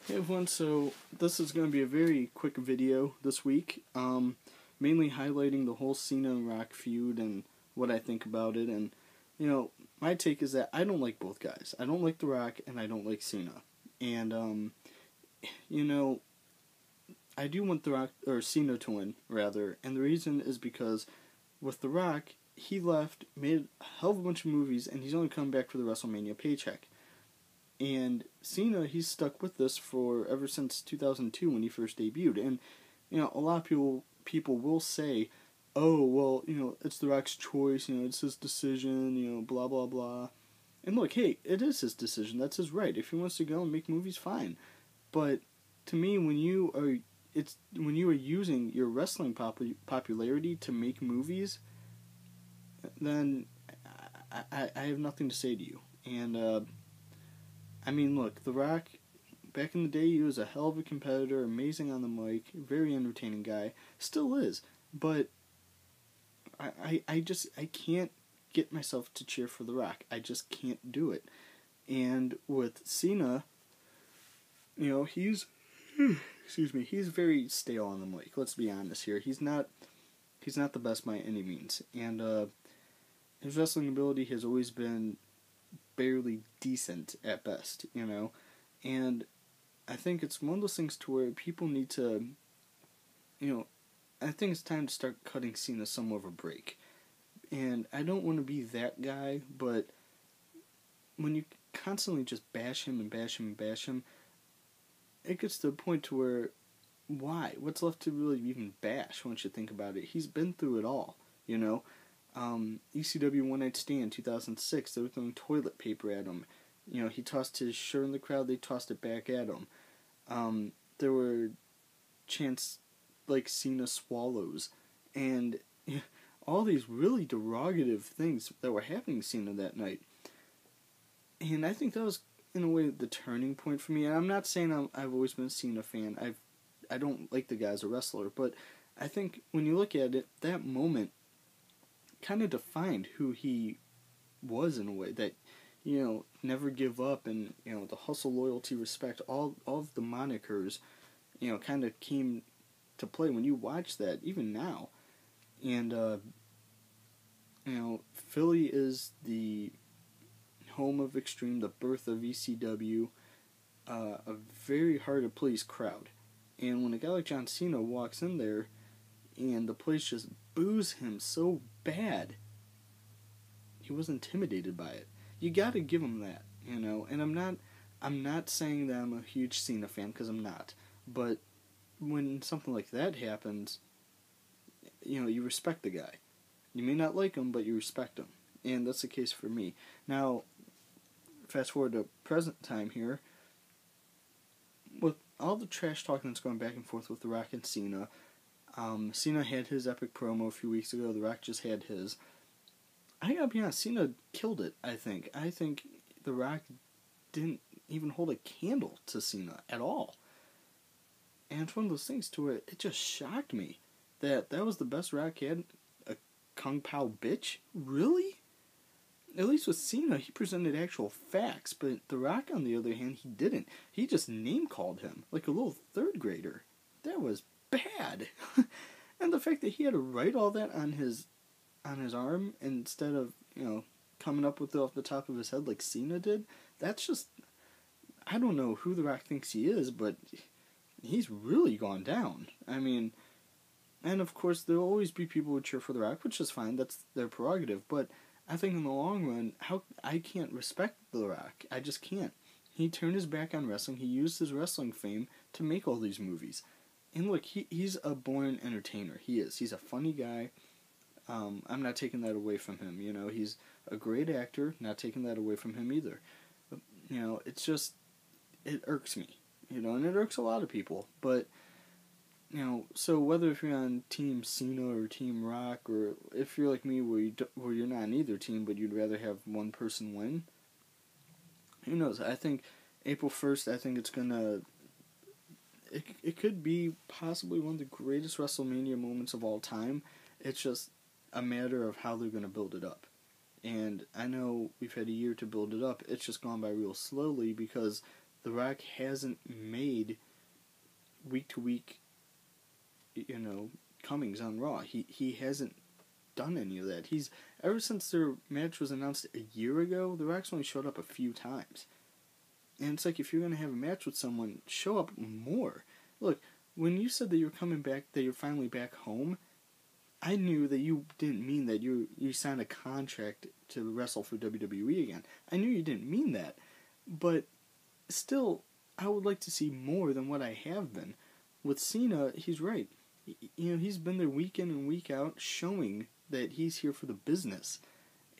Hey everyone, so this is going to be a very quick video this week, mainly highlighting the whole Cena and Rock feud and what I think about it. And, my take is that I don't like both guys. I don't like The Rock and I don't like Cena. And, you know, I do want The Rock, or Cena to win, rather, and the reason is because with The Rock, he left, made a hell of a bunch of movies, and he's only come back for the WrestleMania paycheck. And Cena, he's stuck with this for ever since 2002 when he first debuted. And, a lot of people will say, oh, well, it's The Rock's choice, it's his decision, blah, blah, blah. And look, hey, it is his decision. That's his right. If he wants to go and make movies, fine. But to me, when you are using your wrestling popularity to make movies, then I have nothing to say to you. And, look, The Rock, back in the day, he was a hell of a competitor, amazing on the mic, very entertaining guy, still is, but I can't get myself to cheer for The Rock. I just can't do it. And with Cena, he's, he's very stale on the mic, let's be honest here. He's not the best by any means, and his wrestling ability has always been barely decent at best, and I think it's one of those things to where people need to, I think it's time to start cutting Cena some of a break. And I don't want to be that guy, but when you constantly just bash him and bash him and bash him, it gets to the point to where, why? What's left to really even bash once you think about it? He's been through it all, ECW One Night Stand 2006, they were throwing toilet paper at him. He tossed his shirt in the crowd, they tossed it back at him. There were chants like Cena swallows, and all these really derogative things that were happening to Cena that night. And I think that was, in a way, the turning point for me. And I'm not saying I've always been a Cena fan. I don't like the guy as a wrestler, but I think when you look at it, that moment kind of defined who he was in a way, that never give up, and the hustle, loyalty, respect, all of the monikers kind of came to play when you watch that even now. And Philly is the home of Extreme, the birth of ECW, a very hard to please crowd. And when a guy like John Cena walks in there and the place just boos him so bad, he was intimidated by it. You gotta give him that, and I'm not saying that I'm a huge Cena fan, because I'm not, but when something like that happens, you respect the guy. You may not like him, but you respect him, and that's the case for me. Now, fast forward to present time here, with all the trash talking that's going back and forth with The Rock and Cena. Cena had his epic promo a few weeks ago, The Rock just had his. I gotta be honest, Cena killed it, I think. I think The Rock didn't even hold a candle to Cena at all. And it's one of those things to where it just shocked me that was the best Rock had, a Kung Pao bitch? Really? At least with Cena, he presented actual facts, but The Rock, on the other hand, he didn't. He just name-called him, like a little third grader. That was bad. And the fact that he had to write all that on his arm instead of, coming up with it off the top of his head like Cena did, that's just, I don't know who The Rock thinks he is, but he's really gone down. And of course there'll always be people who cheer for The Rock, which is fine, that's their prerogative, but I think in the long run, I can't respect The Rock. I just can't. He turned his back on wrestling, he used his wrestling fame to make all these movies. And look, he's a born entertainer. He is. He's a funny guy. I'm not taking that away from him. He's a great actor. Not taking that away from him either. But, it's just, it irks me. And it irks a lot of people. But, so whether if you're on Team Cena or Team Rock, or if you're like me where you're not on either team, but you'd rather have one person win, who knows? I think April 1st, I think it's gonna. It could be possibly one of the greatest WrestleMania moments of all time. It's just a matter of how they're going to build it up. And I know we've had a year to build it up. It's just gone by real slowly because The Rock hasn't made week to week, comings on Raw. He hasn't done any of that. Ever since their match was announced a year ago, The Rock's only showed up a few times. And it's like, if you're going to have a match with someone, show up more. Look, when you said that you were coming back, that you're finally back home, I knew that you didn't mean that you signed a contract to wrestle for WWE again. I knew you didn't mean that. But still, I would like to see more than what I have been. With Cena, he's right. He's been there week in and week out, showing that he's here for the business.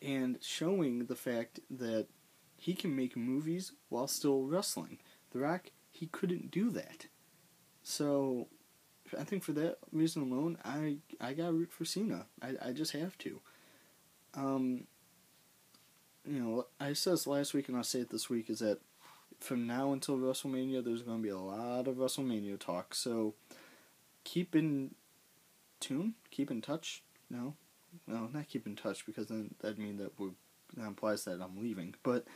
And showing the fact that he can make movies while still wrestling. The Rock, he couldn't do that. So, I think for that reason alone, I gotta root for Cena. I just have to. I said this last week and I'll say it this week, is that from now until WrestleMania, there's going to be a lot of WrestleMania talk. So, keep in tune, keep in touch. No, not keep in touch, because then that'd mean that that implies that I'm leaving. But,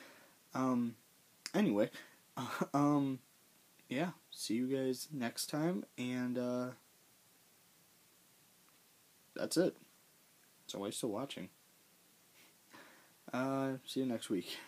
anyway, yeah, see you guys next time, and, that's it. So why are you still watching? See you next week.